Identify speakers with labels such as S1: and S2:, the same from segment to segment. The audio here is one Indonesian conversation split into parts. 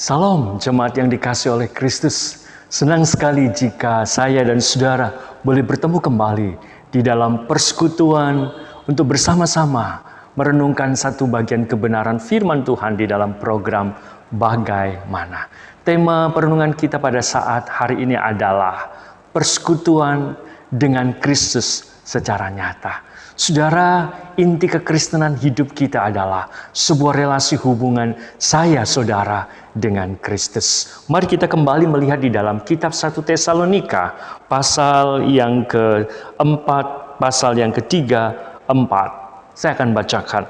S1: Salam jemaat yang dikasihi oleh Kristus. Senang sekali jika saya dan saudara boleh bertemu kembali di dalam persekutuan untuk bersama-sama merenungkan satu bagian kebenaran firman Tuhan di dalam program Bagaimana. Tema perenungan kita pada saat hari ini adalah persekutuan dengan Kristus secara nyata. Saudara, inti kekristenan hidup kita adalah sebuah relasi hubungan saya saudara dengan Kristus. Mari kita kembali melihat di dalam kitab 1 Tesalonika pasal yang keempat, pasal yang ketiga, 4. Saya akan bacakan.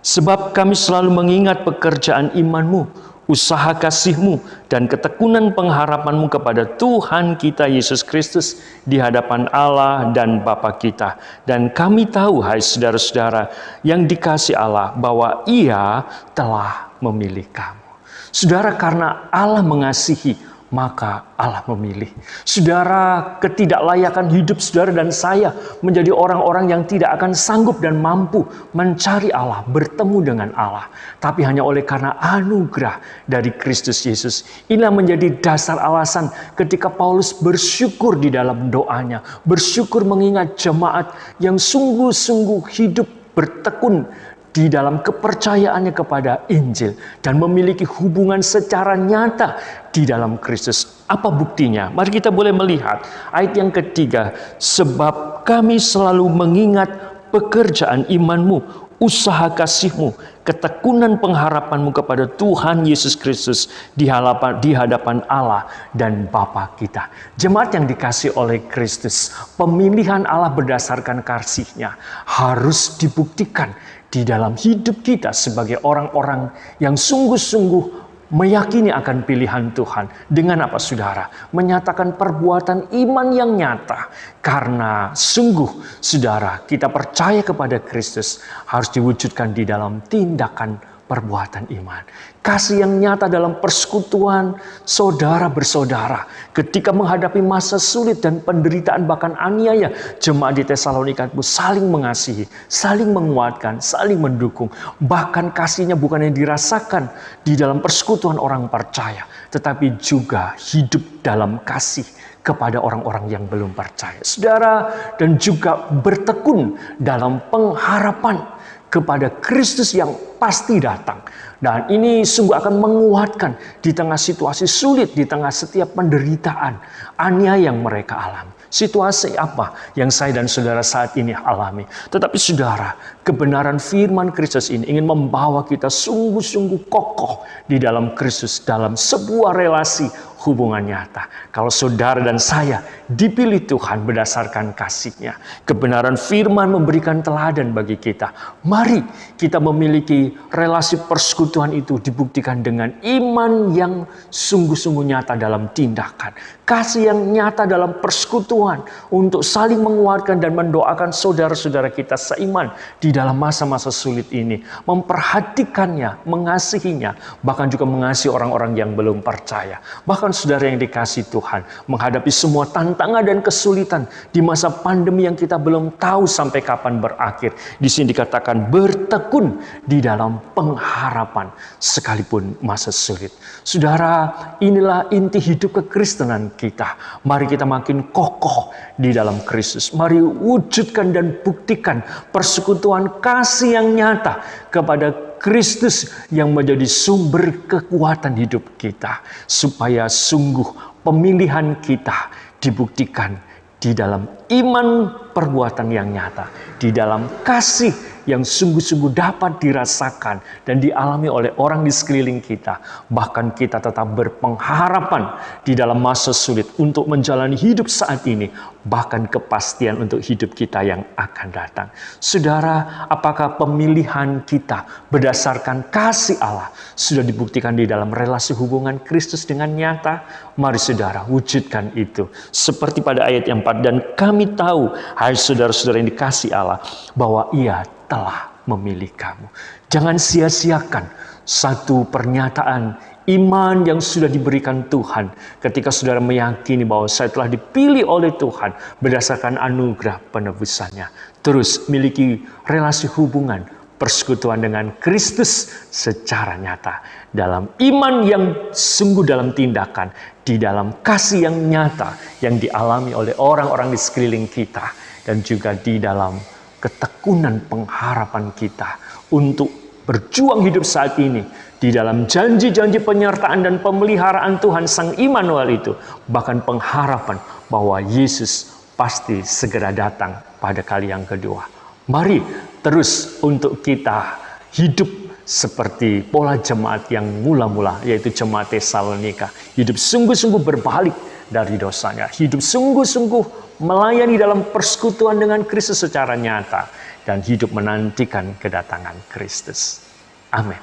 S1: Sebab kami selalu mengingat pekerjaan imanmu, usaha kasihmu, dan ketekunan pengharapanmu kepada Tuhan kita Yesus Kristus di hadapan Allah dan Bapa kita. Dan kami tahu, hai saudara-saudara yang dikasihi Allah, bahwa Ia telah memilih kamu. Saudara, karena Allah mengasihi, maka Allah memilih. Saudara, ketidaklayakan hidup saudara dan saya menjadi orang-orang yang tidak akan sanggup dan mampu mencari Allah, bertemu dengan Allah. Tapi hanya oleh karena anugerah dari Kristus Yesus. Inilah menjadi dasar alasan ketika Paulus bersyukur di dalam doanya. Bersyukur mengingat jemaat yang sungguh-sungguh hidup bertekun di dalam kepercayaannya kepada Injil dan memiliki hubungan secara nyata di dalam Kristus. Apa buktinya? Mari kita boleh melihat ayat yang ketiga. Sebab kami selalu mengingat pekerjaan imanmu, usaha kasihmu, ketekunan pengharapanmu kepada Tuhan Yesus Kristus di hadapan Allah dan Bapa kita. Jemaat yang dikasihi oleh Kristus, pemilihan Allah berdasarkan kasih-Nya harus dibuktikan di dalam hidup kita sebagai orang-orang yang sungguh-sungguh meyakini akan pilihan Tuhan. Dengan apa, saudara? Menyatakan perbuatan iman yang nyata. Karena sungguh, saudara, kita percaya kepada Kristus harus diwujudkan di dalam tindakan perbuatan iman. Kasih yang nyata dalam persekutuan saudara bersaudara. Ketika menghadapi masa sulit dan penderitaan bahkan aniaya, jemaat di Tesalonika itu saling mengasihi, saling menguatkan, saling mendukung. Bahkan kasihnya bukan yang dirasakan di dalam persekutuan orang percaya, tetapi juga hidup dalam kasih kepada orang-orang yang belum percaya. Saudara, dan juga bertekun dalam pengharapan kepada Kristus yang pasti datang. Dan ini sungguh akan menguatkan di tengah situasi sulit, di tengah setiap penderitaan, aniaya yang mereka alami. Situasi apa yang saya dan saudara saat ini alami? Tetapi saudara, kebenaran firman Kristus ini ingin membawa kita sungguh-sungguh kokoh di dalam Kristus, dalam sebuah relasi hubungan nyata. Kalau saudara dan saya dipilih Tuhan berdasarkan kasih-Nya, kebenaran firman memberikan teladan bagi kita. Mari kita memiliki relasi persekutuan itu dibuktikan dengan iman yang sungguh-sungguh nyata dalam tindakan. Kasih yang nyata dalam persekutuan untuk saling menguatkan dan mendoakan saudara-saudara kita seiman di dalam masa-masa sulit ini. Memperhatikannya, mengasihinya, bahkan juga mengasihi orang-orang yang belum percaya. Bahkan saudara yang dikasihi Tuhan, menghadapi semua tantangan dan kesulitan di masa pandemi yang kita belum tahu sampai kapan berakhir. Di sini dikatakan bertekun di dalam pengharapan sekalipun masa sulit. Saudara, inilah inti hidup kekristenan kita. Mari kita makin kokoh di dalam Kristus. Mari wujudkan dan buktikan persekutuan kasih yang nyata kepada Kristus yang menjadi sumber kekuatan hidup kita. Supaya sungguh pemilihan kita dibuktikan di dalam iman perbuatan yang nyata. Di dalam kasih yang sungguh-sungguh dapat dirasakan dan dialami oleh orang di sekeliling kita. Bahkan kita tetap berpengharapan di dalam masa sulit untuk menjalani hidup saat ini. Bahkan kepastian untuk hidup kita yang akan datang. Saudara, apakah pemilihan kita berdasarkan kasih Allah sudah dibuktikan di dalam relasi hubungan Kristus dengan nyata? Mari saudara, wujudkan itu. Seperti pada ayat yang 4, dan kami tahu, hai saudara-saudara yang dikasihi Allah, bahwa Ia telah memilih kamu. Jangan sia-siakan satu pernyataan iman yang sudah diberikan Tuhan ketika saudara meyakini bahwa saya telah dipilih oleh Tuhan berdasarkan anugerah penebusannya. Terus miliki relasi hubungan persekutuan dengan Kristus secara nyata. Dalam iman yang sungguh dalam tindakan, di dalam kasih yang nyata yang dialami oleh orang-orang di sekeliling kita, dan juga di dalam ketekunan pengharapan kita untuk berjuang hidup saat ini di dalam janji-janji penyertaan dan pemeliharaan Tuhan Sang Immanuel itu, bahkan pengharapan bahwa Yesus pasti segera datang pada kali yang kedua. Mari terus untuk kita hidup seperti pola jemaat yang mula-mula, yaitu jemaat Tesalonika. Hidup sungguh-sungguh berbalik dari dosanya. Hidup sungguh-sungguh melayani dalam persekutuan dengan Kristus secara nyata. Dan hidup menantikan kedatangan Kristus. Amin.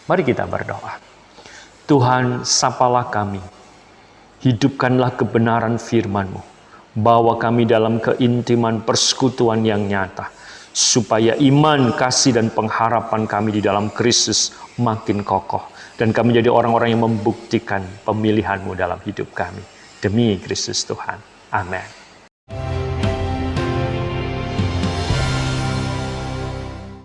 S1: Mari kita berdoa. Tuhan, sapalah kami. Hidupkanlah kebenaran firman-Mu. Bawa kami dalam keintiman persekutuan yang nyata, supaya iman, kasih, dan pengharapan kami di dalam Kristus makin kokoh. Dan kami jadi orang-orang yang membuktikan pemilihan-Mu dalam hidup kami. Demi Kristus Tuhan. Amin.